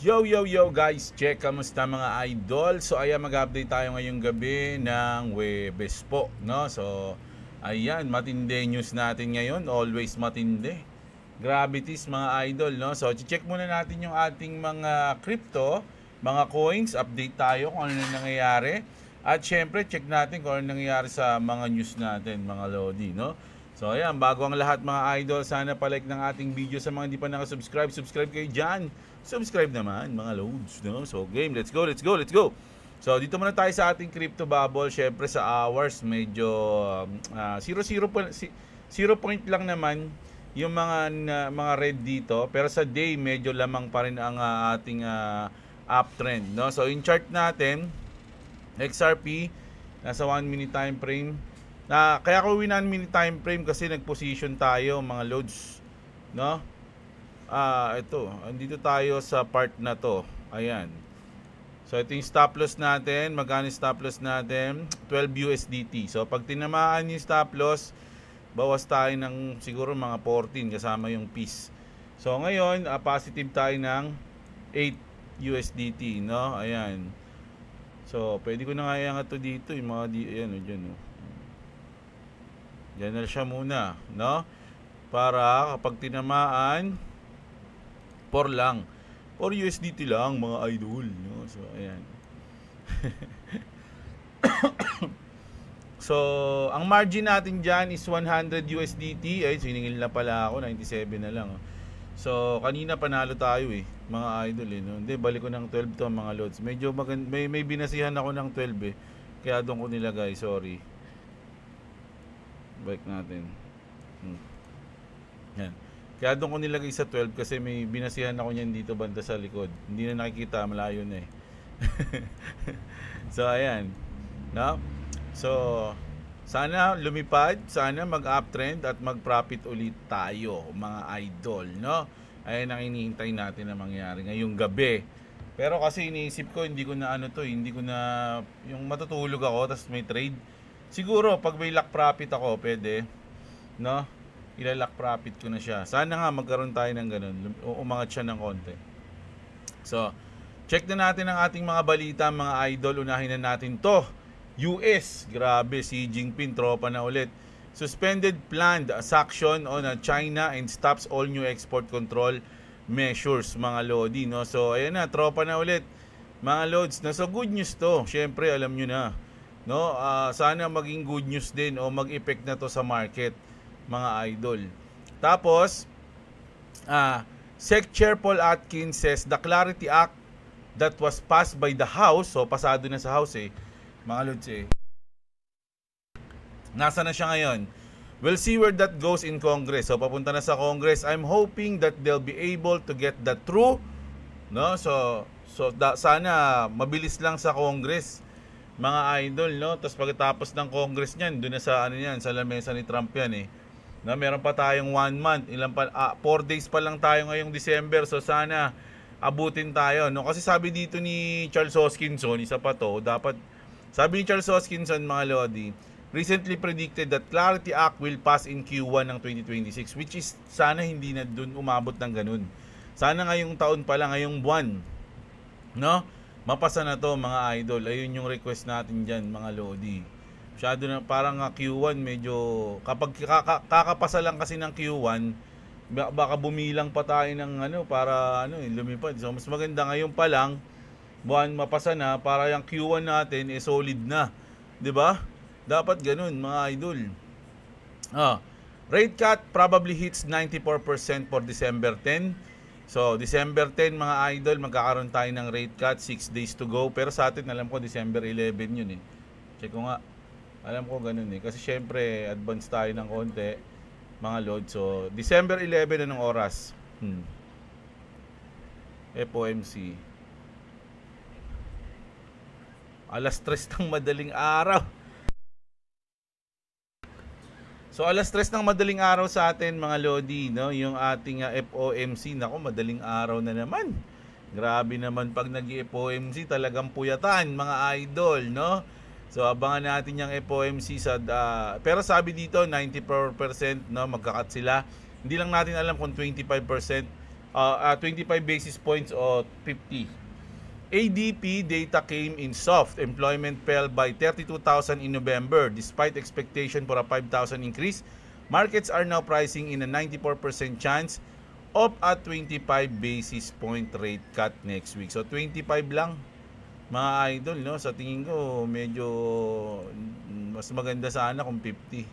Yo guys, check, kamusta mga idol? So ayan, mag-update tayo ngayong gabi ng Huwebes po, no? So ayan, matindi news natin ngayon, always matindi. Gravities mga idol, no? So check muna natin yung ating mga crypto, mga coins, update tayo kung ano nangyayari. At syempre, check natin kung ano nangyayari sa mga news natin, mga lodi, no? So ayan, bago ang lahat mga idol, sana palike ng ating video. Sa mga hindi pa nakasubscribe, subscribe kayo dyan. Subscribe naman mga loads, no? So game, let's go. So dito muna tayo sa ating crypto bubble. Syempre sa hours, medyo 0 point lang naman yung mga red dito. Pero sa day, medyo lamang pa rin ang ating uptrend, no? So in chart natin, XRP, nasa 1 minute time frame. Kaya ko 1 minute time frame kasi nag-position tayo mga loads, no? Ito, andito tayo sa part na to. Ayan. So ito yung stop loss natin. Magkano stop loss natin? 12 USDT. So pag tinamaan yung stop loss, bawas tayo ng siguro mga 14 kasama yung piece. So ngayon, positive tayo ng 8 USDT, no? Ayan. So pwede ko na nga iangat to dito yung mga ayan, dyan, no? Diyan na siya muna, no? Para kapag tinamaan, 4 lang. 4 USDT lang, mga idol, no? So, ayan. So, ang margin natin dyan is 100 USDT. Ay, siningil na pala ako, 97 na lang. So, kanina panalo tayo mga idol, no? Hindi, balik ko ng 12 to, mga loads. Medyo may binasihan ako ng 12, kaya doon ko nilagay, sorry. Balik natin. Yan. Kaya doon ko nilagay sa 12 kasi may binasihan ako niyan dito banda sa likod. Hindi na nakikita, malayo na So ayan, no? So sana lumipad, sana mag-uptrend at mag-profit ulit tayo, mga idol, no? Ayan ang hinihintay natin na mangyari ngayong gabi. Pero kasi iniisip ko, hindi ko na hindi ko na yung matutulog ako tapos may trade. Siguro pag may lock profit ako, pwede, no? Ilalock profit ko na siya. Sana nga magkaroon tayo ng ganun, umangat siya ng konti. So, check na natin ang ating mga balita, mga idol. Unahin na natin to. US, grabe, Xi Jinping, tropa na ulit. Suspended planned sanction on China and stops all new export control measures, mga lodi, no? So, ayan na, tropa na ulit, mga loads. No? So, good news to. Syempre, alam nyo na, no? Sana maging good news din o mag-effect na to sa market, mga idol. Tapos Sec Chair Paul Atkins says the Clarity Act that was passed by the House, so pasado na sa House mga lods nasa na siya ngayon. We'll see where that goes in Congress. So papunta na sa Congress. I'm hoping that they'll be able to get that through, no? So sana mabilis lang sa Congress, mga idol, no? Tapos pagkatapos ng Congress niyan, doon na sa sa lamesa ni Trump yan na meron pa tayong 1 month, 4 days pa lang tayo ngayong December. So sana abutin tayo, no? Kasi sabi dito ni Charles Hoskinson, isa pa to, dapat sabi ni Charles Hoskinson, mga lodi, recently predicted that Clarity Act will pass in Q1 ng 2026, which is sana hindi na dun umabot ng ganun. Sana ngayong taon pa lang, ngayong buwan, no? Mapasa na to, mga idol. Ayun yung request natin dyan, mga lodi. Masyado na, parang Q1 medyo, kapag kakapasa lang kasi ng Q1, baka bumilang pa tayo ng para lumipad. So mas maganda ngayon pa lang, buwan mapasa na, para yung Q1 natin solid na, 'di ba? Dapat ganun, mga idol. Rate cut probably hits 94% for December 10. So December 10, mga idol, magkakaroon tayo ng rate cut, 6 days to go. Pero sa atin, alam ko December 11 yun Check ko nga. Alam ko ganun kasi syempre advance tayo ng konti, mga load. So December 11, anong oras? FOMC alas 3 ng madaling araw. So alas 3 ng madaling araw sa atin, mga lodi, no? Yung ating FOMC, nako, madaling araw na naman. Grabe naman pag nag-FOMC, talagang puyatan, mga idol, no? So abangan natin yung FOMC pero sabi dito 94%, no, magkakat sila. Hindi lang natin alam kung 25% 25 basis points o 50. ADP data came in soft. Employment fell by 32,000 in November. Despite expectation for a 5,000 increase, markets are now pricing in a 94% chance of a 25 basis point rate cut next week. So 25 lang mga idol, no? Sa tingin ko medyo mas maganda sana kung 50.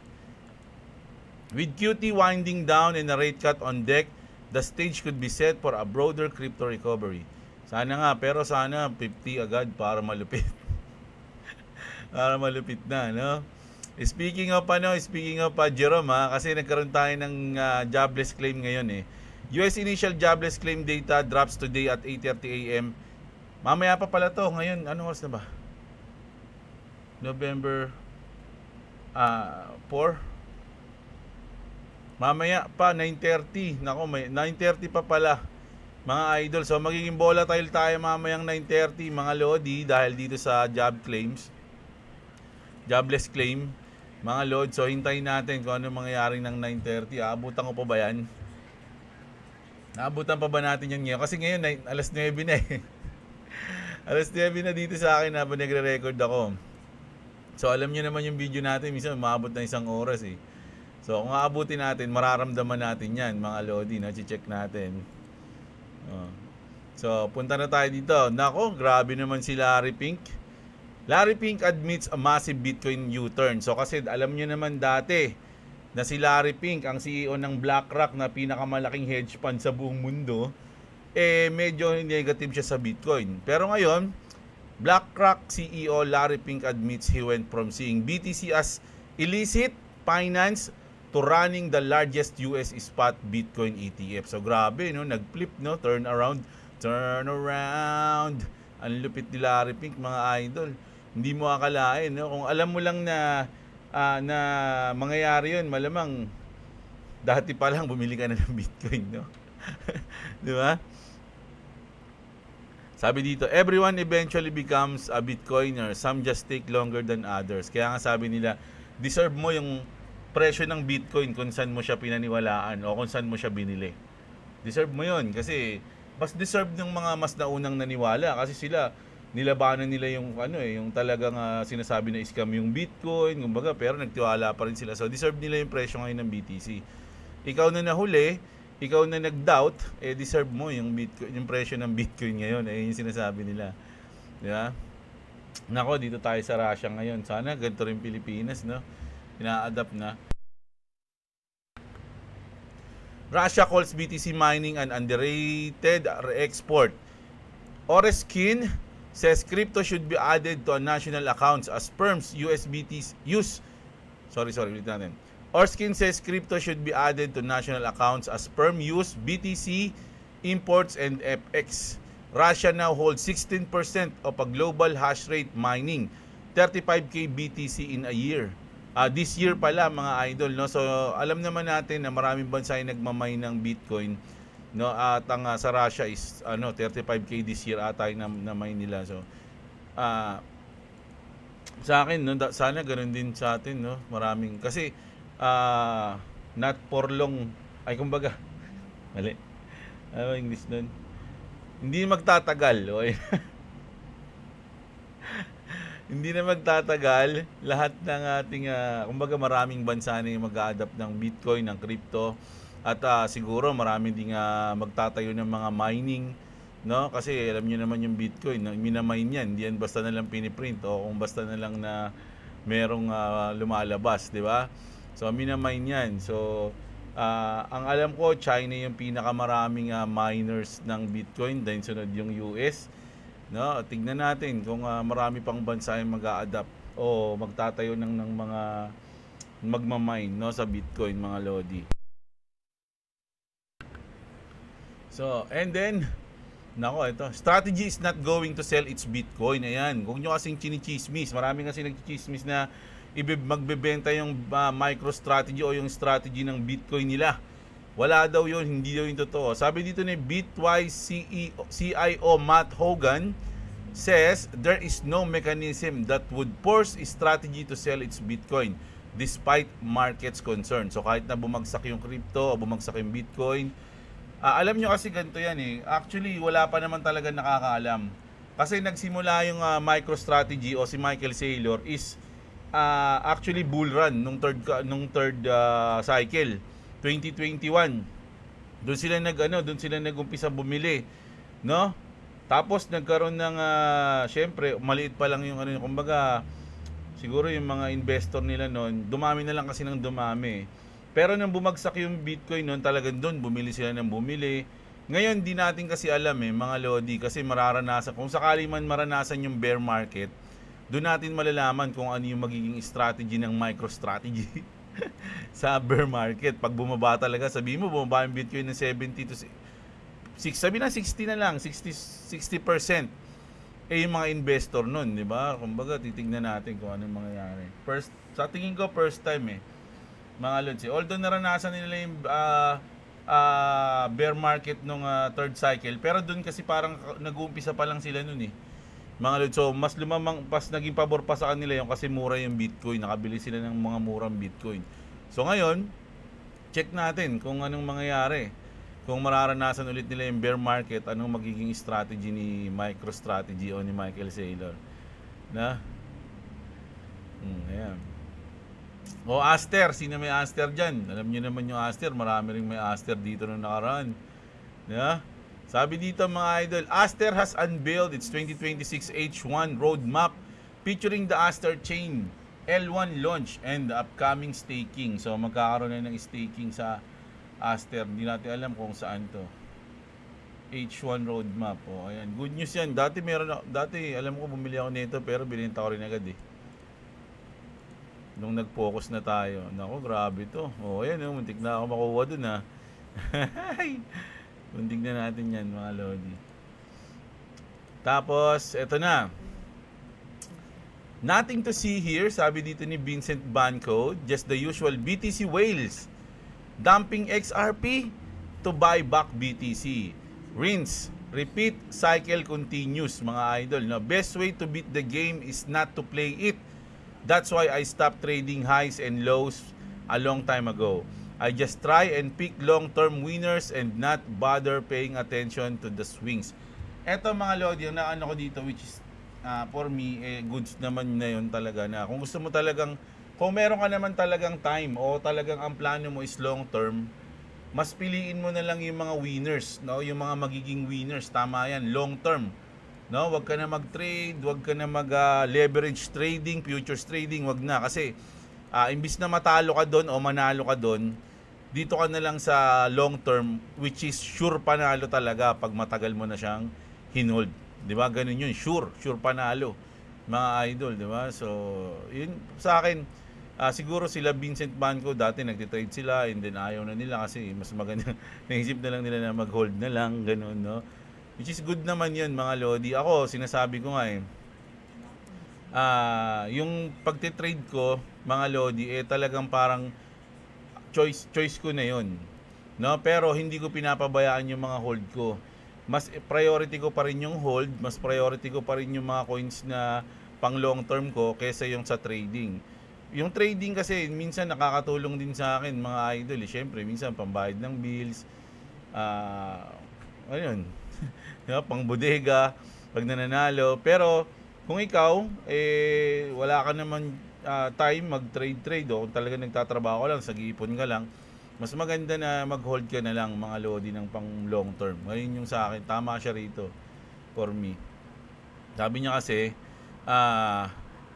With QT winding down and a rate cut on deck, the stage could be set for a broader crypto recovery. Sana nga, pero sana 50 agad para malupit. Para malupit na, no? Speaking of Jerome, kasi nagkaroon tayo ng jobless claim ngayon eh. US initial jobless claim data drops today at 8:30 AM. Mamaya pa pala to. Ngayon, anong oras na ba? November 4. Mamaya pa 9:30. Nako, may 9:30 pa pala. Mga idol, so magiging volatile tayo mamayang 9:30 mga lodi dahil dito sa jobless claim mga lord. So hintayin natin kung ano mangyayari ng 9:30. Aabutan ko pa ba yan? Naabutan pa ba natin yan ngayon? Kasi ngayon, alas 9 na eh. Alas 9 na dito sa akin habang nagre-record ako. So, alam nyo naman yung video natin. Minsan, maabot na 1 oras eh. So, kung aabutin natin, mararamdaman natin yan, mga lodi. Check natin. So, punta na tayo dito. Nako, grabe naman si Larry Pink. Larry Pink admits a massive Bitcoin U-turn. So, kasi alam nyo naman dati, na si Larry Pink, ang CEO ng BlackRock na pinakamalaking hedge fund sa buong mundo, medyo negative siya sa Bitcoin. Pero ngayon, BlackRock CEO Larry Pink admits he went from seeing BTC as illicit finance to running the largest US spot Bitcoin ETF. So grabe, no? Nag-flip, no? Turn around. Ang lupit ni Larry Pink, mga idol. Hindi mo akalain, no? Kung alam mo lang na mangyayari yun, malamang dati pa lang bumili ka na ng Bitcoin, no? Di ba? Sabi dito, everyone eventually becomes a Bitcoiner. Some just take longer than others. Kaya nga sabi nila, deserve mo yung presyo ng Bitcoin kung saan mo siya pinaniwalaan o kung saan mo siya binili. Deserve mo yun kasi mas deserve ng mga mas naunang naniwala kasi sila nilabanan nila yung yung talagang sinasabi na scam yung Bitcoin, kumbaga, pero nagtiwala pa rin sila. So deserve nila yung presyo ngayon ng BTC. Ikaw na nahuli, ikaw na nag-doubt, deserve mo yung Bitcoin, yung presyo ng Bitcoin ngayon, yung sinasabi nila. Di ba? Nako, dito tayo sa Russia ngayon. Sana ganito rin Pilipinas, no? Ina-adapt na. Russia calls BTC mining an underrated export. Oreskin says crypto should be added to national accounts as firms USBTs use. Ulit natin. Oreskin says crypto should be added to national accounts as firm use BTC imports and FX. Russia now holds 16% of a global hash rate mining, 35k BTC in a year. This year pala, mga idol, no? So alam naman natin na maraming bansa ay nagmamine ng Bitcoin, no? At ang sa Russia is 35k this year ata yung na-mine nila. So sa akin, no, sana ganoon din sa atin, no? Maraming kasi not for long, ay kumbaga mali. Ano English nun? Hindi magtatagal, okay? Hindi na magtatagal lahat ng ating kumbaga maraming bansa na yung mag-a-adapt ng Bitcoin, ng crypto. At siguro marami ding magtatayo ng mga mining, no? Kasi alam niyo naman yung Bitcoin, minamine yan, hindi yan basta na lang piniprint o kung basta na lang na merong lumalabas, di ba? So minamine yan. So ang alam ko, China yung pinakamaraming miners ng Bitcoin, then sunod yung US. No, tignan natin kung marami pang bansa yung mag-a-adapt o magtatayo ng mga magmamine, no, sa Bitcoin, mga lodi. So, and then nako, ito, strategy is not going to sell its Bitcoin. Ayan, kung nyo kasing chinichismis, marami kasi nagchichismis na magbebenta yung MicroStrategy o yung strategy ng Bitcoin nila. Wala daw yun, hindi daw yung totoo. Sabi dito ni Bitwise CIO Matt Hogan says there is no mechanism that would force a strategy to sell its Bitcoin despite market's concern. So kahit na bumagsak yung crypto o bumagsak yung Bitcoin, Alam nyo kasi ganito yan eh. Actually, wala pa naman talaga nakakaalam. Kasi nagsimula yung MicroStrategy o si Michael Saylor is actually bull run nung third cycle 2021. Doon sila nagumpisa bumili, no? Tapos nagkaroon ng syempre maliit pa lang yung kumbaga siguro yung mga investor nila noon, dumami na lang kasi ng dumami. Pero nang bumagsak yung Bitcoin noon, talagang doon bumili sila ng bumili. Ngayon di natin kasi alam mga lodi, kasi mararanasan, kung sakali man maranasan yung bear market, doon natin malalaman kung ano yung magiging strategy ng MicroStrategy sa bear market. Pag bumaba talaga, sabi mo bumaba yung Bitcoin ng 70 to 6, sabi na 60 na lang, 60%. Yung mga investor nun, di ba? Kumbaga, titignan natin kung ano mangyayari. Sa tingin ko, first time mga lods. Although naranasan nila yung bear market nung third cycle, pero dun kasi parang nag-uumpisa pa lang sila nun mga lods. So, mas naging pabor pa sa kanila yung kasi mura yung Bitcoin. Nakabili sila ng mga murang Bitcoin. So, ngayon, check natin kung anong mangyayari. Kung mararanasan ulit nila yung bear market, anong magiging strategy ni MicroStrategy o ni Michael Saylor. Na? Ayan. O Aster, sino may Aster dyan? Alam nyo naman yung Aster, marami rin may Aster dito nung nakaraan. Yeah? Sabi dito mga idol, Aster has unveiled its 2026 H1 roadmap featuring the Aster chain, L1 launch, and the upcoming staking. So magkakaroon na ng staking sa Aster. Hindi natin alam kung saan to. H1 roadmap. O, ayan. Good news yan. Dati alam ko bumili ako nito pero binenta ko rin agad nung nag-focus na tayo. Nako, grabe to. O, ayan. Muntik na ako makuha dun muntik na natin yan mga lodi. Tapos, eto na. Nothing to see here, sabi dito ni Vincent Banco. Just the usual BTC whales dumping XRP to buy back BTC. Rinse, repeat, cycle continues mga idol. No? Best way to beat the game is not to play it. That's why I stopped trading highs and lows a long time ago. I just try and pick long-term winners and not bother paying attention to the swings. Eto mga lodi, yung naano ko dito, which is for me, goods naman na yun talaga na. Kung gusto mo talagang, kung meron ka naman talagang time o talagang ang plano mo is long term, mas piliin mo na lang yung mga winners, no? Yung mga magiging winners, tama yan, long term. No, wag ka na mag-trade, wag ka na mag-leverage trading, futures trading, wag na kasi imbis na matalo ka doon o manalo ka doon, dito ka na lang sa long term, which is sure panalo talaga pag matagal mo na siyang hinold. 'Di ba? Ganun 'yun, sure panalo mga idol, 'di ba? So, yun sa akin. Siguro sila Vincent Banco dati nagte-trade sila and then ayaw na nila kasi mas maganda naisip na lang nila na mag-hold na lang ganoon, no? Which is good naman 'yun mga lodi. Ako sinasabi ko nga yung pagte-trade ko mga lodi talagang parang choice ko na 'yon. No? Pero hindi ko pinapabayaan yung mga hold ko. Mas priority ko pa rin yung hold, mas priority ko pa rin yung mga coins na pang long term ko kaysa yung sa trading. Yung trading kasi minsan nakakatulong din sa akin mga idol. Siyempre, minsan pambayad ng bills. Ayun. Pang bodega, pag nananalo. Pero kung ikaw, wala ka naman time mag-trade o kung talaga nagtatrabaho lang, sag-iipon ka lang, mas maganda na mag-hold ka na lang mga lodi ng pang long term. Ngayon yung sa akin, tama siya rito for me. Sabi niya kasi,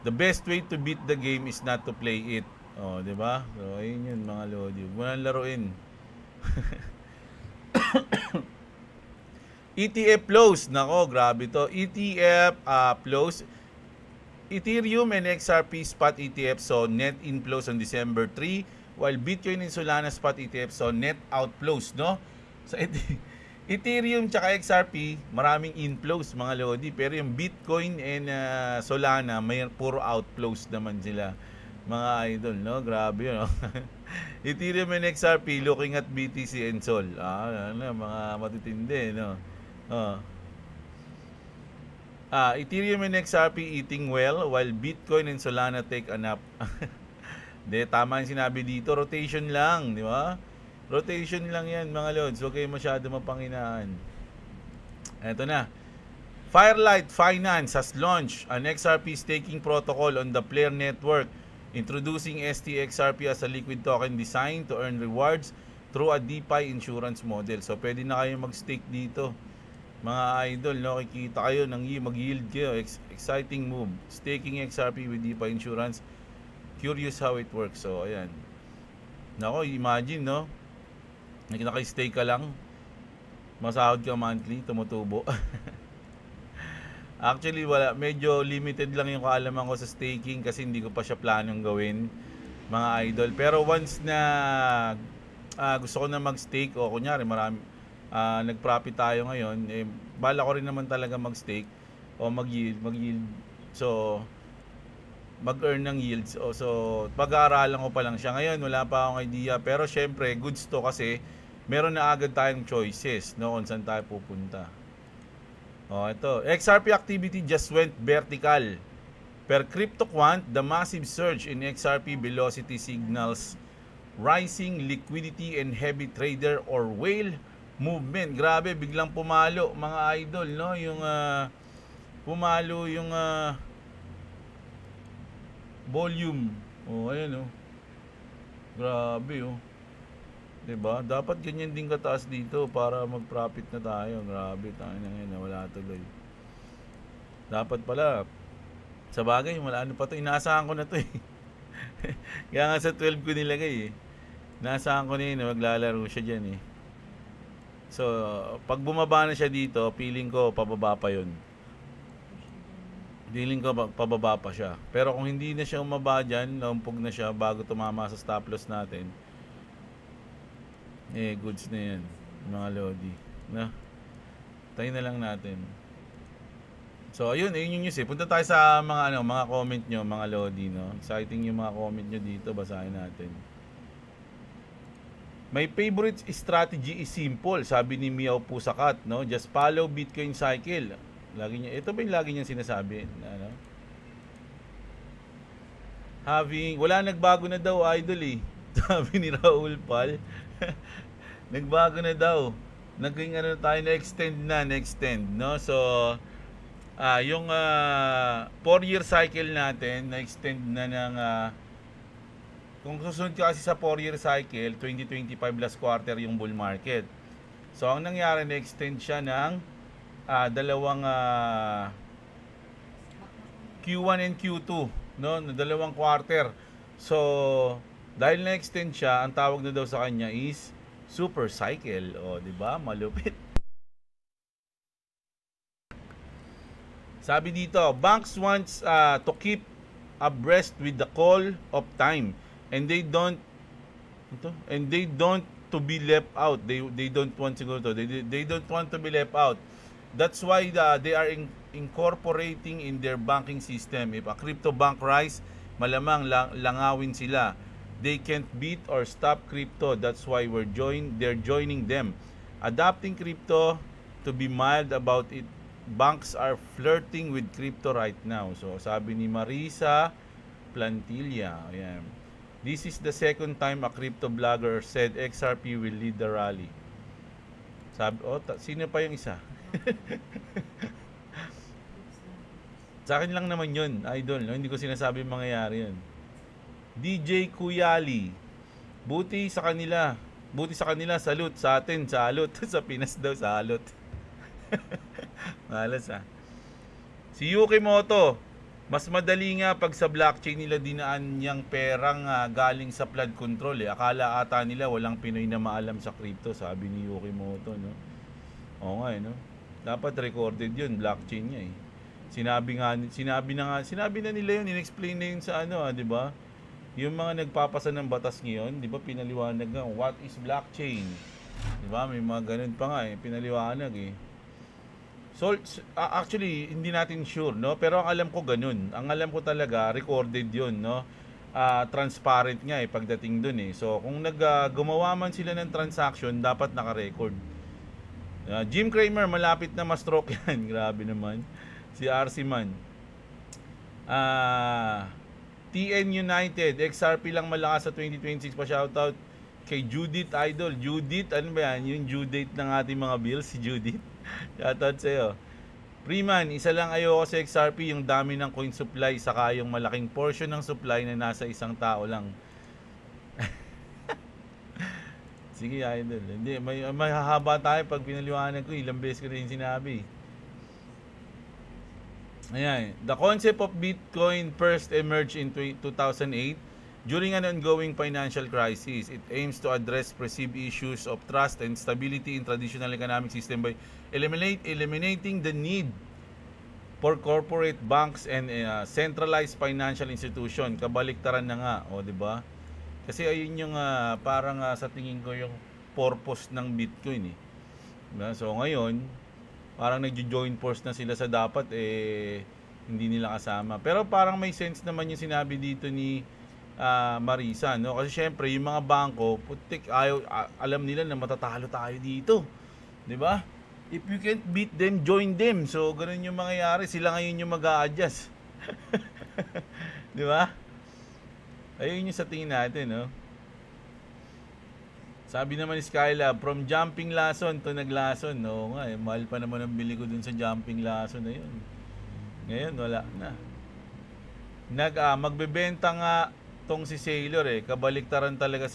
the best way to beat the game is not to play it. Oh, 'di ba? So, ayun yun mga lodi. Huwag mo nang laruin. ETF flows. Nako, grabe to. ETF flows. Ethereum and XRP spot ETF saw net inflows on December 3, while Bitcoin and Solana spot ETF saw net outflows, no? So, Ethereum tsaka XRP, maraming inflows mga lodi, pero yung Bitcoin and Solana, may puro outflows naman sila mga idol, no? Grabe yun, no? Ethereum and XRP looking at BTC and Sol. Mga matitindi, no? Ethereum and XRP eating well while Bitcoin and Solana take a nap. De, tama yung sinabi dito, rotation lang, di ba? Rotation lang yan mga lods. Huwag kayo masyado mapanghinaan. Eto na. Firelight Finance has launched an XRP staking protocol on the Player Network, introducing STXRP as a liquid token designed to earn rewards through a DeFi insurance model. So pwede na kayo mag-stake dito. Mga idol, no, kikita kayo ng mag-yield kayo. Exciting move. Staking XRP with DeFi insurance. Curious how it works. So ayan. Nako, imagine, no? Naka-stake ka lang. Masahod ka monthly, tumutubo. Actually, wala. Medyo limited lang yung kaalaman ko sa staking kasi hindi ko pa siya planong gawin, mga idol. Pero once na gusto ko na mag-stake o kunyari marami, nag-profit tayo ngayon, bala ko rin naman talaga mag-stake o mag-yield. So, mag-earn ng yields. So, pag-aaralan ko pa lang siya. Ngayon, wala pa akong idea. Pero syempre, goods to kasi meron na agad tayong choices, no, kung saan tayo pupunta. Ito. XRP activity just went vertical. Per CryptoQuant, the massive surge in XRP velocity signals rising liquidity and heavy trader or whale movement. Grabe, biglang pumalo mga idol, no? Yung pumalo yung volume. Ayan, grabe, 'di ba? Dapat ganyan din kataas dito para mag-profit na tayo. Grabe, tayo na ngayon, wala tuloy. Dapat pala sa bagay, wala pa 'to. Inaasahan ko na 'to eh. Kaya nga sa 12 ko nilagay eh. Inaasahan ko na yun, maglalaro siya diyan eh. So, pag bumaba na siya dito, feeling ko pababa pa 'yon. Feeling ko pababa pa siya. Pero kung hindi na siya umaba diyan, naumpog na siya bago tumama sa stop loss natin. Goods na yan, mga lodi, na tayo na lang natin. So ayun yung news eh. Punta tayo sa mga mga comment nyo, mga lodi, no. Exciting yung mga comment nyo dito, basahin natin. My favorite strategy is simple, sabi ni Miao Pusakat, no. Just follow Bitcoin cycle. Ito ba yung lagi niyang sinasabi, ano? Wala, nagbago na daw, idol eh. Sabi ni Raul Pal. Nagbago na daw. Naging tayo na-extend, no? So, yung 4-year cycle natin, na-extend na ng kung susunod ka kasi sa 4-year cycle, 2025 last quarter yung bull market. So, ang nangyari, na-extend siya ng dalawang Q1 and Q2, no? Dalawang quarter. So, dahil na-extend siya, ang tawag na daw sa kanya is super cycle. Di ba? Malupit. Sabi dito, banks wants to keep abreast with the call of time and they don't to be left out. They don't want to go to. They don't want to be left out. That's why they are incorporating in their banking system. If a crypto bank rise, malamang langawin sila. They can't beat or stop crypto. That's why they're joining them. Adapting crypto to be mild about it. Banks are flirting with crypto right now. So, sabi ni Marisa Plantilla. Ayan. This is the second time a crypto blogger said XRP will lead the rally. Sabi, sino pa yung isa? Sa akin lang naman yun, idol. No? Hindi ko sinasabi mangyayari yun. DJ Kuyali, buti sa kanila, salute. Sa atin, salute. Sa Pinas daw, salute. Malas Si Yuki Moto, mas madali nga pag sa blockchain nila dinaan niyang perang galing sa flood control eh. Akala ata nila walang Pinoy na maalam sa crypto, sabi ni Yuki Moto, no? Oo nga, no? Dapat recorded yun, blockchain niya eh. Sinabi na nila yun, in-explain na yun sa di ba? Yung mga nagpapasa ng batas ngayon, di ba, pinaliwanag nga, what is blockchain? Di ba, may mga ganun pa nga eh, pinaliwanag eh. So, actually, hindi natin sure, no? Pero ang alam ko ganun. Ang alam ko talaga, recorded yun, no? Transparent nga eh, pagdating dun eh. So, kung gumawa man sila ng transaction, dapat naka-record. Jim Cramer, malapit na ma-stroke yan. Grabe naman. Si RC Man. TN United, XRP lang malakas sa 2026 pa, shoutout. kay Judith Idol. Judith, ano ba yan? Yung due date ng ating mga bills, si Judith. Shoutout sa'yo. Freeman, isa lang ayoko sa XRP, yung dami ng coin supply, saka yung malaking portion ng supply na nasa isang tao lang. Sige, Idol. Hindi, may hahaba tayo pag pinaliwanag ko. Ilang beses ko rin sinabi. Ayan. The concept of Bitcoin first emerged in 2008 during an ongoing financial crisis. It aims to address perceived issues of trust and stability in traditional economic system by eliminating the need for corporate banks and centralized financial institution. Kabaliktaran na nga, o 'di ba? Kasi ayun yung parang sa tingin ko yung purpose ng Bitcoin eh. Diba? So ngayon, parang nagjo-join force na sila sa dapat hindi nila kasama. Pero parang may sense naman yung sinabi dito ni Marisa, no? Kasi syempre yung mga bangko, putik, alam nila na matatalo tayo dito. 'Di ba? If you can't beat them, join them. So ganun yung mangyayari, sila ngayon yung mag-a-adjust. 'Di ba? Ayun yung sa tingin natin, no? Sabi naman ni Skylab, from jumping lason to naglason. No nga, mahal pa naman ang bili ko dun sa jumping lason na yun. Ngayon, wala na. Magbebenta nga tong si Sailor kabaliktaran talaga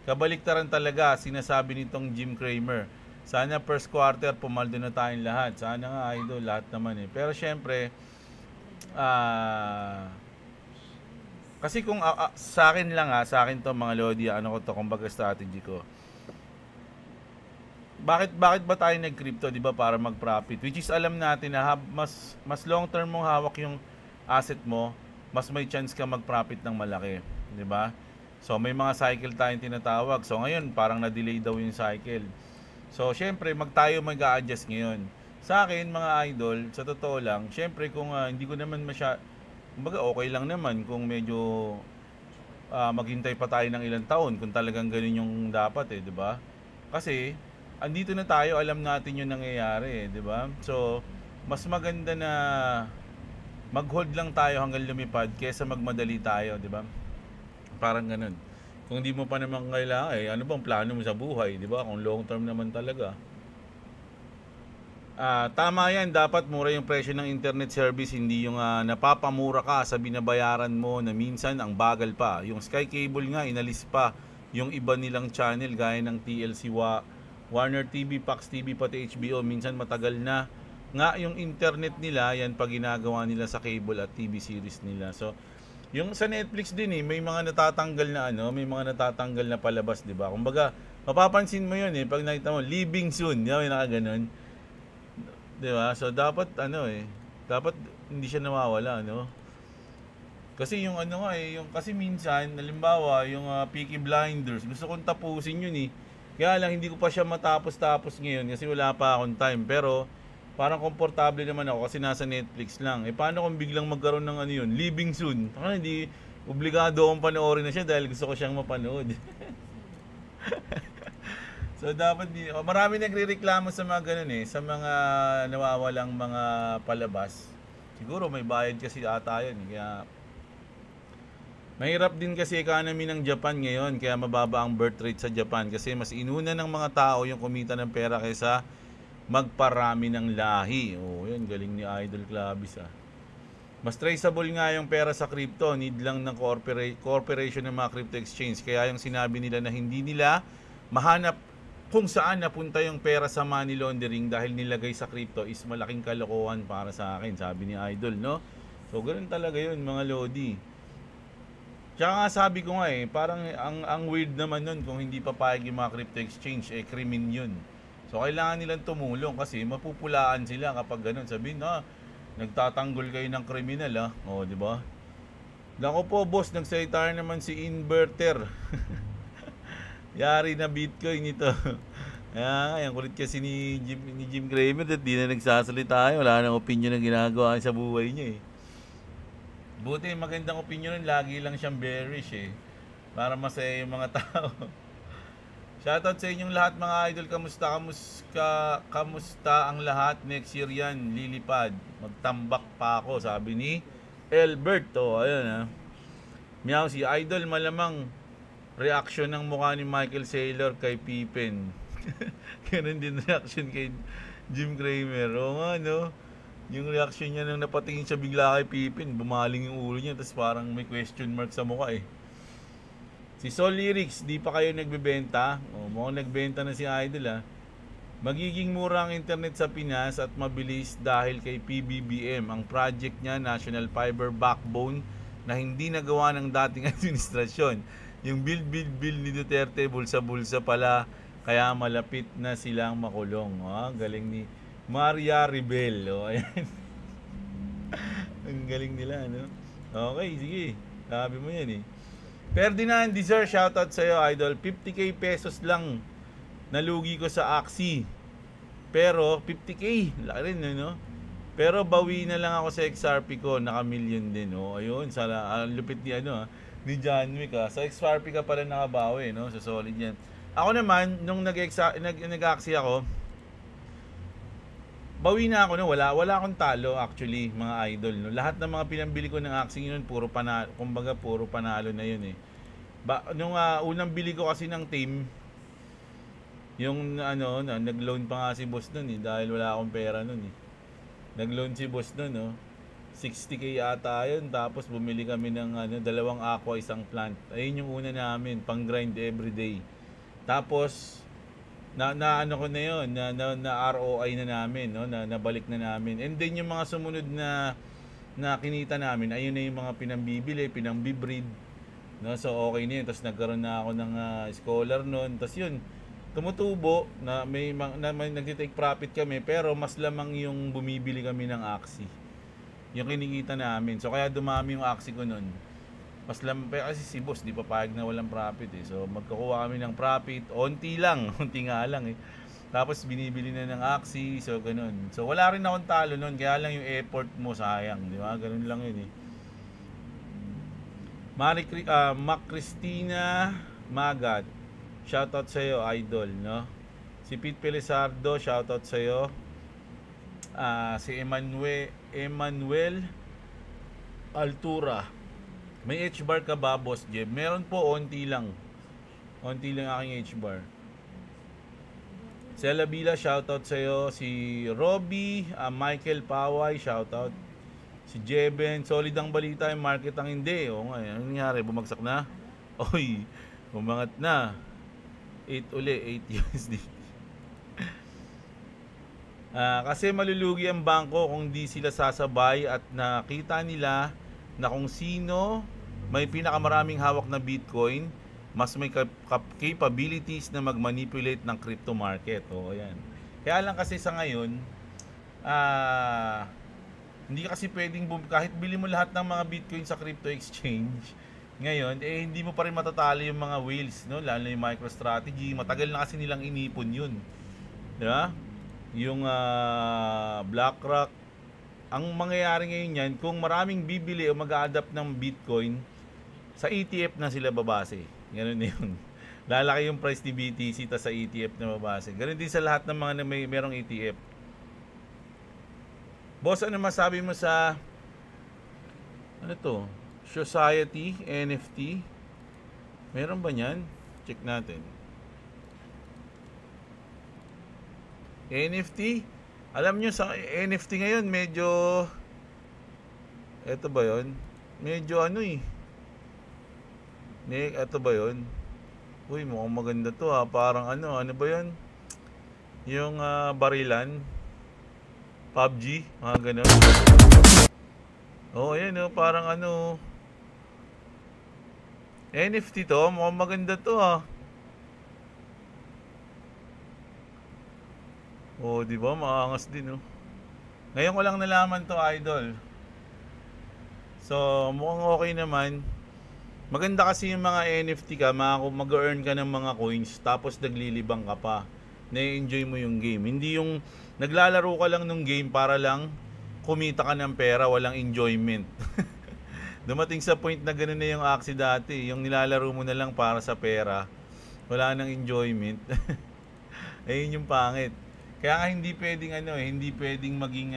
kabaliktaran talaga sinasabi nitong Jim Cramer. Sana first quarter pumaldo na tayong lahat. Sana nga, idol, lahat naman Pero syempre, kasi kung sa akin lang sa akin to mga Lodi, ano ko to, kumbaga strategy ko. Bakit ba tayo nag-crypto, 'di ba, para mag-profit? Which is alam natin na mas long term mong hawak yung asset mo, mas may chance ka mag-profit ng malaki, 'di ba? So may mga cycle tayong tinatawag. So ngayon parang na-delay daw yung cycle. So syempre tayo mag-a-adjust ngayon. Sa akin mga idol, sa totoo lang, syempre kung hindi ko naman kumbaga okay lang naman kung medyo maghintay pa tayo ng ilang taon kung talagang ganun yung dapat 'di ba? Kasi andito na tayo, alam natin yung nangyayari 'di ba? So mas maganda na mag-hold lang tayo hanggang lumipad kaysa magmadali tayo, 'di ba? Parang ganun. Kung hindi mo pa naman kailangan ano bang plano mo sa buhay, 'di ba? Kung long term naman talaga. Tama yan, dapat mura yung presyo ng internet service, hindi yung napapamura ka sa binabayaran mo na minsan ang bagal pa. Yung Sky Cable nga, inalis pa yung iba nilang channel gaya ng TLC, Warner TV, Fox TV, pati HBO. Minsan matagal na nga yung internet nila, yan pag ginagawa nila sa cable at TV series nila. So, yung sa Netflix din may mga natatanggal na may mga natatanggal na palabas, 'di ba? Kumbaga, mapapansin mo 'yun pag nakita mo Living Soon, may nakaganon. 'Di ba? So dapat dapat hindi siya nawawala, no? Kasi yung yung kasi minsan, halimbawa, yung Peaky Blinders, gusto kong tapusin 'yun Kaya lang hindi ko pa siya matapos ngayon kasi wala pa akong time. Pero parang komportable naman ako kasi nasa Netflix lang. Paano kung biglang magkaroon ng yun, Living Soon? Hindi obligado akong panoorin na siya dahil gusto ko siyang mapanood. So dapat marami nagrereklamo sa mga ganun sa mga nawawalang mga palabas. Siguro may bayad kasi ata yun. Kaya mahirap din kasi economy ng Japan ngayon, kaya mababa ang birth rate sa Japan kasi mas inuna ng mga tao yung kumita ng pera kaysa magparami ng lahi. Yun, galing ni Idol Clavis Mas traceable nga yung pera sa crypto, need lang ng corporation ng mga crypto exchange. Kaya yung sinabi nila na hindi nila mahanap kung saan napunta yung pera sa money laundering dahil nilagay sa crypto is malaking kalokohan para sa akin, sabi ni Idol, no? So, ganoon talaga yun, mga Lodi. Tsaka nga sabi ko nga parang ang weird naman nun kung hindi papayag yung mga crypto exchange, krimen yun. So, kailangan nilang tumulong kasi mapupulaan sila kapag ganun. Sabihin, nagtatanggol kayo ng kriminal, di ba? Nako po, boss, nagsalita naman si Inverter. Yari na Bitcoin ito. Ang kulit kasi ni Jim Cramer at di na nagsasalita. Wala nang opinion na ginagawa sa buhay niya Buti magandang opinion lagi lang siyang bearish para masaya yung mga tao. Shoutout sa inyong lahat mga idol. Kamusta ang lahat? Next year yan, lilipad. Magtambak pa ako, sabi ni Albert. Ayun Meow, si Idol malamang reaction ng mukha ni Michael Saylor kay Pippen. Ganun din reaction kay Jim Cramer. Oo nga, no? Yung reaction niya nung napatingin siya bigla kay Pippen, bumaling yung ulo niya, tapos parang may question mark sa mukha eh. Si Sol Lyrics, di pa kayo nagbebenta? O, mukhang nagbenta na si Idol ah. Magiging mura ang internet sa Pinas at mabilis dahil kay PBBM. Ang project niya, National Fiber Backbone, na hindi nagawa ng dating administrasyon. Yung build ni Duterte, bulsa-bulsa pala, kaya malapit na silang makulong. Galing ni Maria Rebel. Ayan. Ang galing nila, no? Okay, sige. Sabi mo yan eh. Ferdinand Deser, shoutout sa'yo, Idol. 50k pesos lang nalugi ko sa Axie. Pero 50k, laki rin, no? Pero bawi na lang ako sa XRP ko, naka-million din, oh. Ayun, lupit ni ni John Wick, Sa XRP ka pala nakabawi, no? So solid yan. Ako naman, nung nag-Axie ako, bawi na ako, no? Wala akong talo actually, mga idol, no? Lahat ng mga pinambili ko ng Axie yun, puro panalo, kumbaga puro panalo na yun eh. Nung unang bili ko kasi ng team, yung nag-loan pa nga si boss nun eh, dahil wala akong pera nun eh. Nag-loan si boss nun, no? 60k ata yun, tapos bumili kami ng 2 aqua, 1 plant. Ayun yung una namin, pang grind everyday. Tapos na ROI na namin, no? Nabalik na namin. And then yung mga sumunod na kinita namin, ayun na yung mga pinambibili, pinambibreed, no? So okay na yun. Tapos nagkaroon na ako ng scholar noon. Tapos yun, tumutubo na may nagti-take profit kami, pero mas lamang yung bumibili kami ng Axie. Yung kinikita namin. So kaya dumami yung Axie ko noon. Mas lamang kasi si boss di pa payag na walang profit eh. So magkukuha kami ng profit, onti lang, onti nga lang eh. Tapos binibili na ng Axie, so ganun. So wala rin akong talo noon, kaya lang yung effort mo sayang, di ba? Ganun lang yun eh. Mac Cristina Magat, shoutout sa iyo, idol, no? Si Pete Pelizardo, shoutout sa iyo. Si Emmanuel Altura, may H-bar ka ba, Boss Jeb? Meron po, onti lang aking H-bar. Si Alabila, shoutout sa iyo. Si Robby, Michael Paway, shoutout. Si Jeben, solid ang balita, yung market ang hindi. O nga, ano nangyari? Bumagsak na? Oy, bumangat na. 8 uli, 8 USD. Kasi malulugi ang bangko kung di sila sasabay at nakita nila na kung sino may pinakamaraming hawak na Bitcoin, mas may capabilities na mag-manipulate ng crypto market. O, ayan. Kaya lang kasi sa ngayon, hindi kasi pwedeng kahit bili mo lahat ng mga Bitcoin sa crypto exchange ngayon, hindi mo pa rin matatalo yung mga whales, no? Lalo na yung MicroStrategy. Matagal na kasi nilang inipon yun. Diba? Yung BlackRock. Ang mangyayari ngayon yan, kung maraming bibili o mag-a-adapt ng Bitcoin, sa ETF na sila babase. Ganun na yun. Lalaki yung price ni BTC ta sa ETF na babase. Ganun din sa lahat ng mga na merong ETF. Boss, ano masabi mo sa ano to? Society, NFT? Meron ba yan? Check natin. NFT? Alam nyo sa NFT ngayon medyo eto ba yon? Medyo ano eh. Eto ba yon? Uy, mukhang maganda to ha. Parang ano ba yon? Yung barilan. PUBG, mga ganun. Oh, ayan oh, parang ano. NFT to, mukhang maganda to ha. Oh, di ba? Maangas din, oh. Ngayon ko lang nalaman to, idol. So, mukhang okay naman. Maganda kasi yung mga NFT ka, mag-earn ka ng mga coins, tapos naglilibang ka pa. Na-enjoy mo yung game. Hindi yung naglalaro ka lang ng game para lang kumita ka ng pera, walang enjoyment. Dumating sa point na gano'n na yung Axie dati. Yung nilalaro mo na lang para sa pera, wala nang enjoyment. Ayun yung pangit. Kaya nga hindi pwedeng hindi pwedeng maging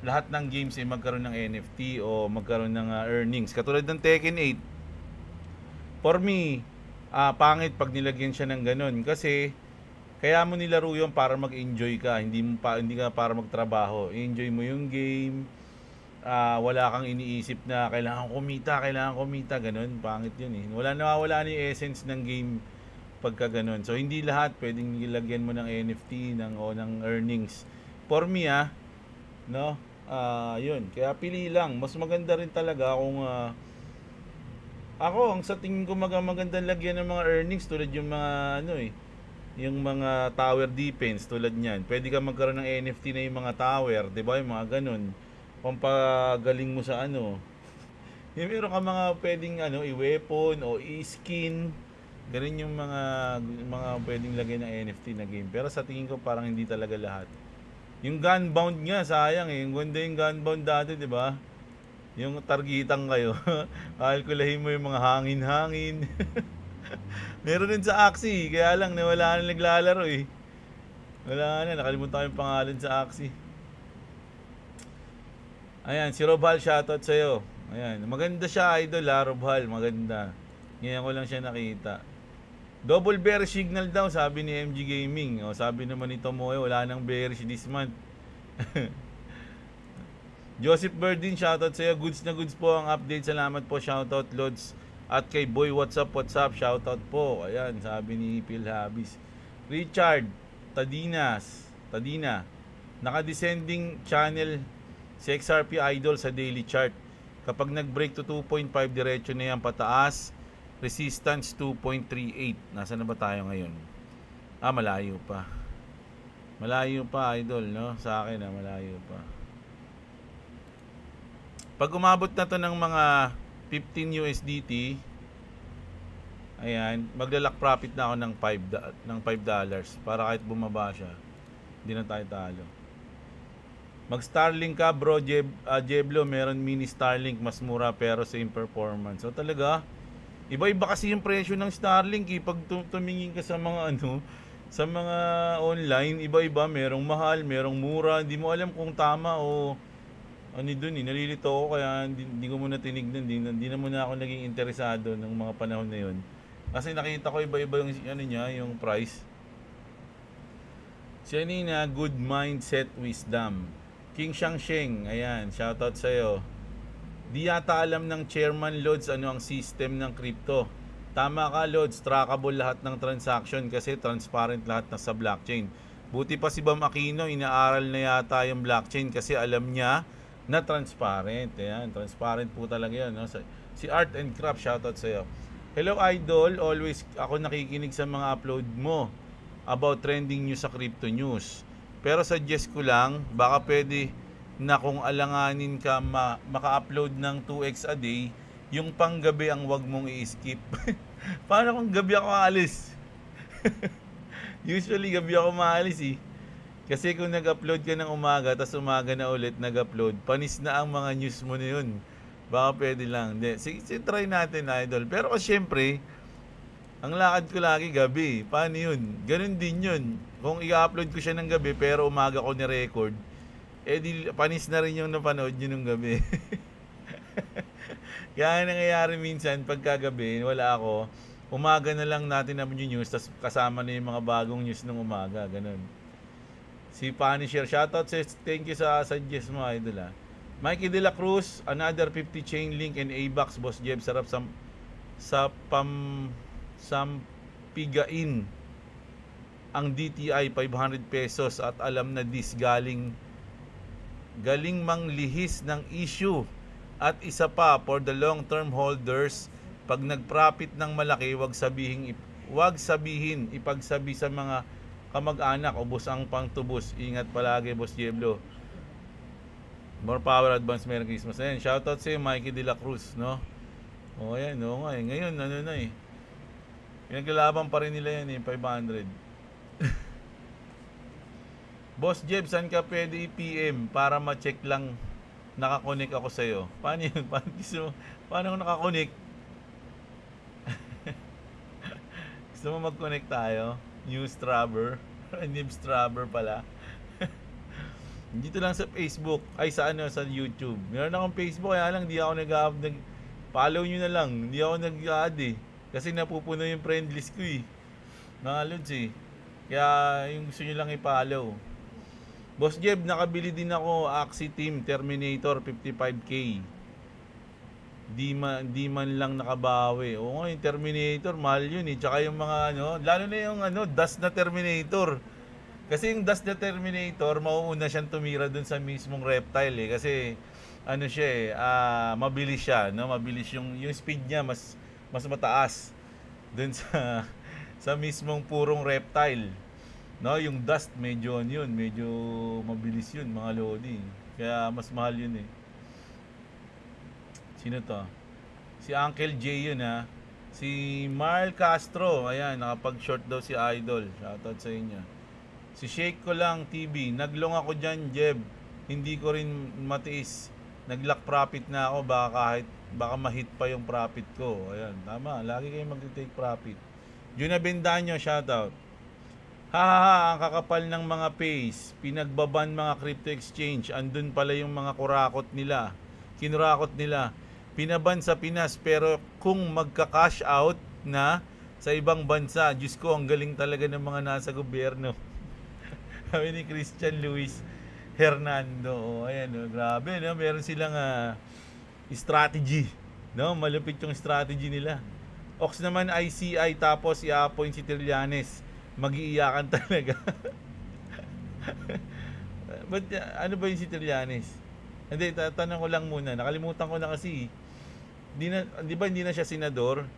lahat ng games ay magkaroon ng NFT o magkaroon ng earnings. Katulad ng Tekken 8. For me, pangit pag nilagyan siya ng ganun. Kasi, kaya mo nilaro yun para mag-enjoy ka. Hindi ka para magtrabaho. Enjoy mo yung game. Wala kang iniisip na kailangan kumita, ganun. Pangit yun eh. Nawawala na yung essence ng game pagka ganun. So, hindi lahat pwedeng nilagyan mo ng NFT o ng earnings. For me, no? Yun. Kaya pili lang. Mas maganda rin talaga kung ako, ang sa tingin ko magandang lagyan ng mga earnings tulad yung mga yung mga tower defense tulad niyan. Pwede ka magkaroon ng NFT na yung mga tower, 'di ba? Yung mga ganun. Pampagaling mo sa yung meron ka mga pwedeng i-weapon o i-skin. Ganun yung mga pwedeng lagyan ng NFT na game. Pero sa tingin ko parang hindi talaga lahat. Yung gunbound nga, sayang eh. Yung ganda yung gunbound dati, 'di ba? Yung targetang kayo. Kalkulahin mo yung mga hangin-hangin. Meron din sa Axie, kaya lang nawala na naglalaro eh. Wala na, nakalimutan ko yung pangalan sa Axie. Ayan, si Robhal, shoutout sa'yo. Ayan, maganda siya idol Robhal, maganda. Ngayon ko lang siya nakita. Double bearish signal daw, sabi ni MG Gaming. O, sabi naman ni Tomoe, wala nang bearish this month. Joseph Berdin, shoutout sa'yo. Goods na goods po ang update. Salamat po, shoutout Lods. At kay Boy, what's up, shoutout po. Ayan, sabi ni Phil Habis. Richard Tadina, naka-descending channel si XRP Idol sa daily chart. Kapag nag-break to 2.5, diretso na yan pataas. Resistance 2.38. Nasaan na ba tayo ngayon? Malayo pa. Malayo pa, Idol, no? Sa akin, malayo pa. Pag umabot na to ng mga 15 USDT, ayan, maglalak profit na ako ng $5 para kahit bumaba siya, hindi na tayo talo. Mag Starlink ka bro, Jeblo, meron mini Starlink, mas mura pero same performance. So talaga, iba-iba kasi yung presyo ng Starlink eh. Pag tumingin ka sa mga sa mga online, iba-iba, merong mahal, merong mura, hindi mo alam kung tama o doon nalilito ako kaya hindi ko muna tinignan, hindi na muna ako naging interesado ng mga panahon na yun. Kasi nakita ko iba-iba yung yung price. Siya na Good Mindset Wisdom. King Shangsheng, ayan, shoutout sa'yo. Di yata alam ng Chairman Lods ano ang system ng crypto. Tama ka Lods, trackable lahat ng transaction kasi transparent lahat na sa blockchain. Buti pa si Bam Aquino, inaaral na yata yung blockchain kasi alam niya na transparent. Ayan, transparent po talaga yan. No? Si Art and Craft, shoutout sa'yo. Hello Idol, always ako nakikinig sa mga upload mo about trending news sa crypto news. Pero suggest ko lang, baka pwede na kung alanganin ka maka-upload ng 2x a day, yung panggabi ang wag mong i-skip. Paano kung gabi ako aalis? Usually gabi ako maalis eh. Kasi kung nag-upload ka ng umaga, tas umaga na ulit nag-upload, panis na ang mga news mo na yun. Baka pwede lang. Sige, try natin, Idol. Pero syempre, ang lakad ko lagi gabi. Paano yun? Ganun din yun. Kung i-upload ko siya ng gabi, pero umaga ko ni-record, di panis na rin yung napanood nyo ng gabi. Kaya nangyayari minsan, pagkagabi, wala ako, umaga na lang natin naman yung news, tas kasama na yung mga bagong news ng umaga. Ganun. Si Punisher, shoutout sa thank you sa suggest mo Idol Mikey De La Cruz, another 50 chain link and A-Box, Boss Jeb, sarap sa sampigain ang DTI 500 pesos at alam na this galing manglihis ng issue. At isa pa, for the long term holders, pag nag-profit ng malaki, wag sabihin ipagsabi sa mga kamag-anak, ubos ang pangtubos. Ingat palagi, Boss Jeblo. More power, advance, Merry Christmas. Ayan, shoutout sa Mikey De La Cruz, no? O, ayan, no nga eh. Ngayon, pinaglalaban pa rin nila yan 500. Boss Jeb, saan ka pwede i-PM para ma-check lang nakakonect ako sa'yo? Paano yun? Paano ako nakakonect? Gusto mo mag-connect tayo? Newstrabber. Newstrabber pala. Dito lang sa Facebook. Ay, sa YouTube. Meron akong Facebook, kaya lang di ako follow nyo na lang. Hindi ako nag-add eh. Kasi napupuno yung friend list ko eh. Mga lods eh. Kaya yung gusto nyo lang i-follow. Boss Jeb, nakabili din ako Axie Team Terminator 55k. Di man lang nakabawi. Oo, yung Terminator, mahal yun eh. Tsaka yung mga lalo na yung dust na Terminator. Kasi yung dust na Terminator, mauuna siyang tumira dun sa mismong reptile eh. Kasi siya eh, mabilis siya, no? Mabilis yung speed niya mas mataas dun sa mismong purong reptile. No, yung dust medyo mabilis yun, mga lodi. Kaya mas mahal yun eh. Sino to? Si Uncle J yun ha. Si Marl Castro, ayan, nakapag-short daw si Idol. Shoutout sa inyo. Si Shake ko lang TV, naglong ako dyan, Jeb. Hindi ko rin matiis. Nag-lock profit na ako, baka ma-hit pa yung profit ko. Ayan, tama. Lagi kayong mag-take profit. Juna Bendaño, shoutout. Hahaha, ang kakapal ng mga pays. Pinagbaban mga crypto exchange. Andun pala yung mga kurakot nila. Kinurakot nila. Pinaban sa Pinas, pero kung magka-cash out na sa ibang bansa, Diyos ko, ang galing talaga ng mga nasa gobyerno. Sabi ni Christian Luis Hernando. Oh, ayan, grabe, no? Meron silang strategy. No? Malupit yung strategy nila. Ox naman ICI, tapos i-appoint si Trillanes. Mag-iiyakan talaga. But ano ba yung si Trillanes? Hindi, tatanong ko lang muna. Nakalimutan ko na kasi. Di ba hindi na siya senador?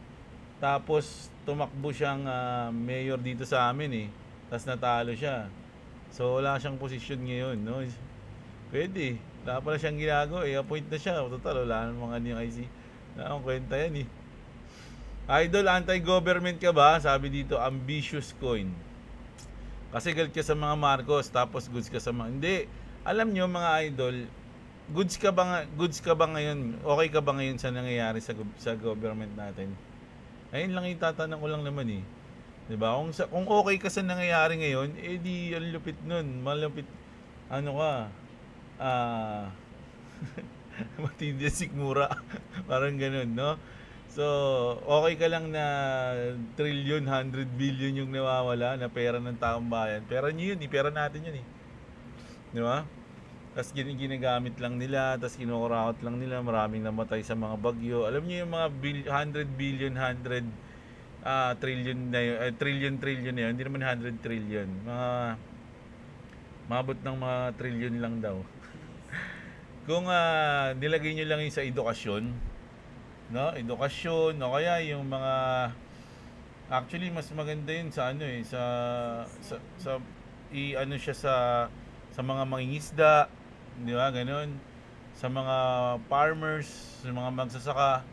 Tapos tumakbo siyang mayor dito sa amin eh. Tapos natalo siya. So wala siyang posisyon ngayon, no? Pwede. Wala pala siyang ginagawa eh. Appoint na siya. Total, wala namang yung IC. Wala akong kwenta yan eh. Idol, anti-government ka ba? Sabi dito, ambitious coin. Kasi galit ka sa mga Marcos, tapos goods ka sa mga... Hindi. Alam nyo mga idol, goods ka ba ngayon? Okay ka ba ngayon sa nangyayari sa government natin? Ayun lang itatanong ko lang naman eh. 'Di ba? Kung okay ka sa nangyayari ngayon, di ang lupit nun, malupit ano ka? Matindi sikmura. Parang ganoon, no? So, okay ka lang na trillion, 100 billion yung nawawala na pera ng taong bayan. Pera niyo yun, pera natin yun eh. 'Di ba? Tapos ginagamit lang nila, tapos kinukurakot lang nila, maraming namatay sa mga bagyo. Alam niyo yung mga 100 billion, 100 trillion na yun, trillion na yun, hindi naman 100 trillion. Mabot ng mga trillion lang daw. Kung nilagay nyo lang yung sa edukasyon, no? Edukasyon, o kaya yung mga, actually mas maganda yun sa siya sa mga mangingisda, di ba, ganun, sa mga farmers, sa mga magsasaka.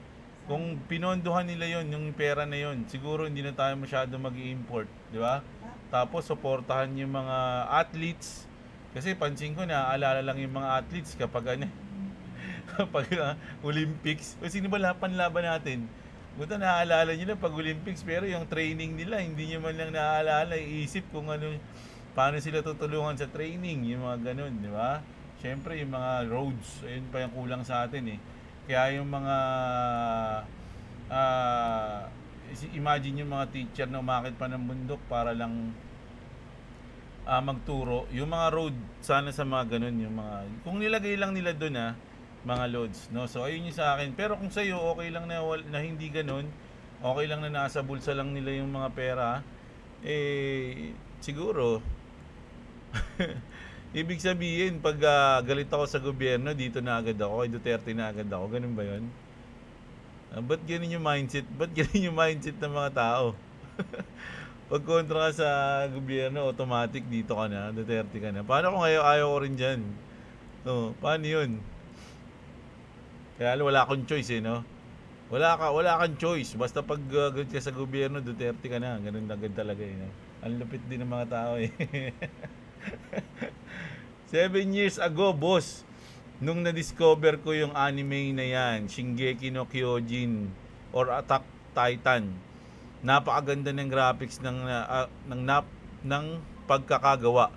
Kung pinondohan nila yon, yung pera na yon, siguro hindi na tayo masyado mag-i-import, di ba? Tapos suportahan yung mga athletes, kasi pansin ko na alala lang yung mga athletes kapag kapag Olympics. O sino ba panlaban natin? Buta naaalala nyo na pag Olympics, pero yung training nila hindi nyo man lang naaalala, iisip kung paano sila tutulungan sa training, yung mga ganun, di ba? Siyempre, yung mga roads, ayun pa yung kulang sa atin eh. Kaya yung mga, imagine yung mga teacher na umakit pa ng bundok para lang magturo. Yung mga road, sana sa mga ganun, yung mga, kung nilagay lang nila doon mga loads, no? So, ayun yung sa akin. Pero kung sa'yo, okay lang na hindi ganun, okay lang na nasa bulsa lang nila yung mga pera, siguro, ibig sabihin pag galit ako sa gobyerno, dito na agad ako, kay Duterte na agad ako, ganun ba yun? Ba't ganun yung mindset? Ba't ganun yung mindset ng mga tao? Pag kontra ka sa gobyerno, automatic dito ka na, Duterte ka na. Paano kung ayaw ko rin dyan? Paano yun? Kaya wala akong choice no? Wala kang choice. Basta pag galit ka sa gobyerno, Duterte ka na. Ganun agad talaga no? Ang lupit din ng mga tao 7 years ago, boss, nung na-discover ko yung anime na yan, Shingeki no Kyojin or Attack Titan. Napakaganda ng graphics ng pagkakagawa.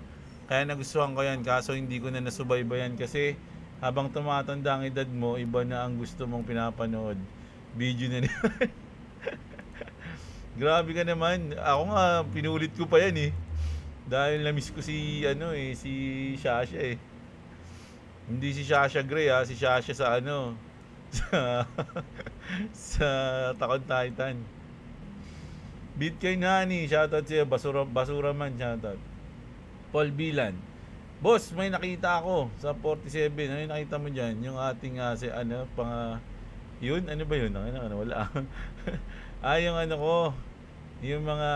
Kaya nagustuhan ko yan, kaso hindi ko na nasubaybayan kasi habang tumatanda ang edad mo, iba na ang gusto mong pinapanood. Video na Grabe ka naman. Ako nga, pinulit ko pa yan eh. Dahil na-miss ko si, si Shasha eh. Hindi si Shasha Gray si Shasha sa sa, sa Takon Titan. Bitcoin Honey, shoutout sa'yo. Basura man, shoutout. Paul Bilan. Boss, may nakita ako sa 47. Ano yung nakita mo dyan? Yung ating, yun? Ano ba yun? Wala. Yung ko. Yung mga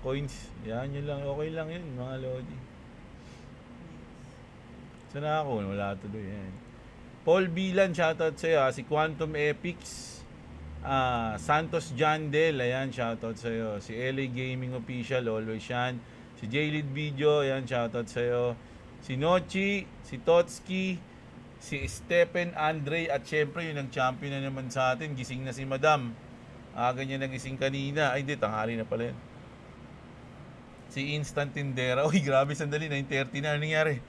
coins. Yan, yun lang. Okay lang yun, mga Lodi. Sana ako? Wala tuloy yan. Paul Bilan, shoutout sa'yo. Si Quantum Epics. Santos John Del, ayan, shoutout sa'yo. Si LA Gaming Official, always yan. Si J-Lead Video, ayan, shoutout sa'yo. Si Nochi, si Totski, si Stephen Andre, at syempre yung nag-champion na naman sa atin, gising na si Madam. Ganyan nagising kanina. Ay, hindi, tanghali na pala yan. Si Instant Tindera. Uy, grabe, sandali, 9:30 na. Ano nangyari?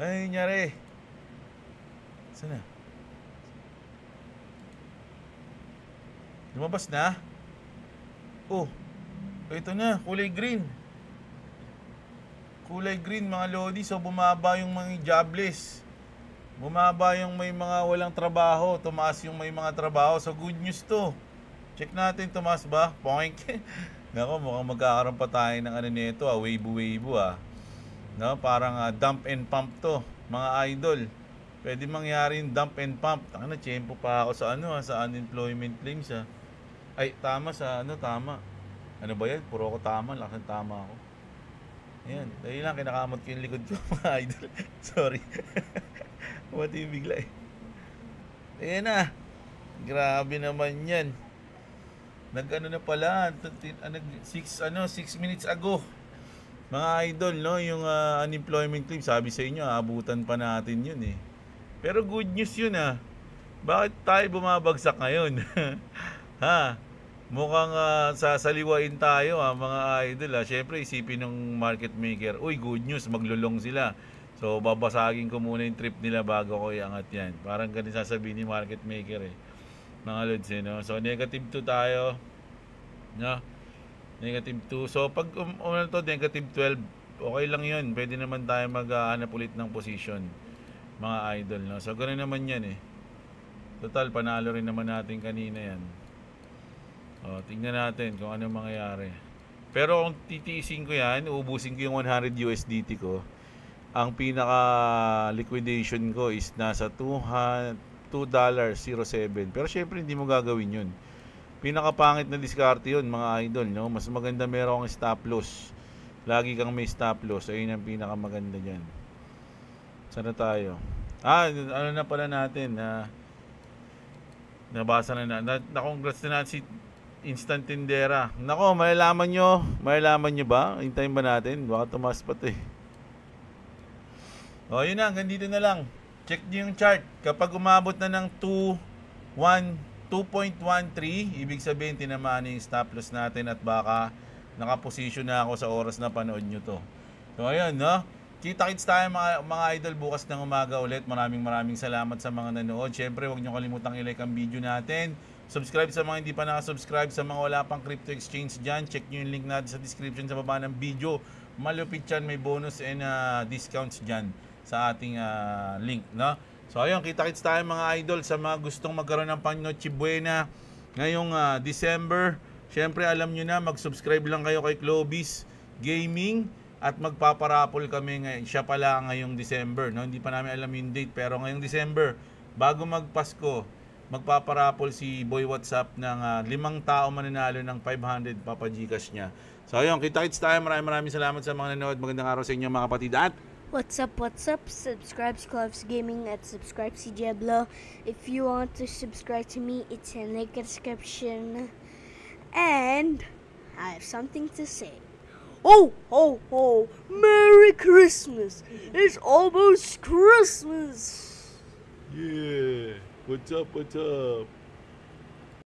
Ay, nangyari. Saan na? Lumabas na? Oh, ito na, kulay green. Kulay green, mga Lodi. So, bumaba yung mga jobless. Bumaba yung may mga walang trabaho. Tumaas yung may mga trabaho. So, good news to. Check natin, tumaas ba? Poink. Nako, mukhang magkakaroon pa tayo ng nito, wave-wave, No, parang dump and pump to, mga idol. Pwede mangyari yung dump and pump. Tiyempo pa ako sa sa unemployment claims, Ay, tama tama. Ano ba yan? Puro ako tama, lakas tama ako. Ayan, dahil lang, kinakamot ko yung likod ko, mga idol. Sorry. Kumati yung bigla Ayan na. Grabe naman yan. Na pala, 6 minutes ago. Mga idol, no, yung unemployment claim, sabi sa inyo, abutan pa natin yun eh. Pero good news yun Bakit tayo bumabagsak ngayon? Mukhang sasaliwain tayo mga idol Syempre isipin ng market maker, uy, good news, maglulong sila. So babasagin ko muna yung trip nila bago ko iangat yan. Parang ganun sasabihin ni market maker mga lods no? So negative 2 tayo, no? Negative 2. So pag negative 12, okay lang yun. Pwede naman tayo maghanap ulit ng position, mga idol, no? So ganoon naman yan Total, panalo rin naman natin kanina yan. Tingnan natin kung ano mangyayari. Pero kung titiisin ko yan, uubusin ko yung 100 USDT ko. Ang pinaka liquidation ko is nasa $2.07. Pero syempre hindi mo gagawin yun. Pinakapangit na diskarte yun, mga idol, no? Mas maganda meron kang stop loss. Lagi kang may stop loss. Ayun ang pinakamaganda dyan. Sana tayo? Ano na pala natin? Nabasa na congrats na natin si Instant Tindera. Nako, malalaman nyo ba? Hintayin ba natin? Baka tumas pa to yun na, hanggang dito na lang. Check nyo yung chart. Kapag umabot na ng 2.13, ibig sabihin tinamaan yung stop loss natin at baka nakaposisyon na ako sa oras na panood nyo to. So ayun, no? Kita-kits tayo mga idol bukas ng umaga ulit. Maraming salamat sa mga nanood. Syempre, huwag nyo kalimutang i-like ang video natin. Subscribe sa mga hindi pa nakasubscribe, sa mga wala pang crypto exchange dyan. Check nyo yung link natin sa description sa baba ng video. Malupit yan, may bonus and discounts dyan sa ating link, no? So ayun, kita-kits tayo mga idol sa mga gustong magkaroon ng pang Noche Buena ngayong December. Syempre, alam nyo na, mag-subscribe lang kayo kay Clovis Gaming at magpaparapol kami ngayon. Siya pala ngayong December, no? Hindi pa namin alam yung date, pero ngayong December, bago magpasko, magpaparapol si Boy WhatsApp ng 5 tao mananalo ng 500 Papa-Gcash niya. So ayun, kita-kits tayo. Maraming salamat sa mga nanood. Magandang araw sa inyo mga kapatid. At what's up? Subscribe to Clovis Gaming at subscribe to Jeblo. If you want to subscribe to me, it's in the description. And I have something to say. Oh, ho, ho! Merry Christmas! It's almost Christmas! yeah! What's up?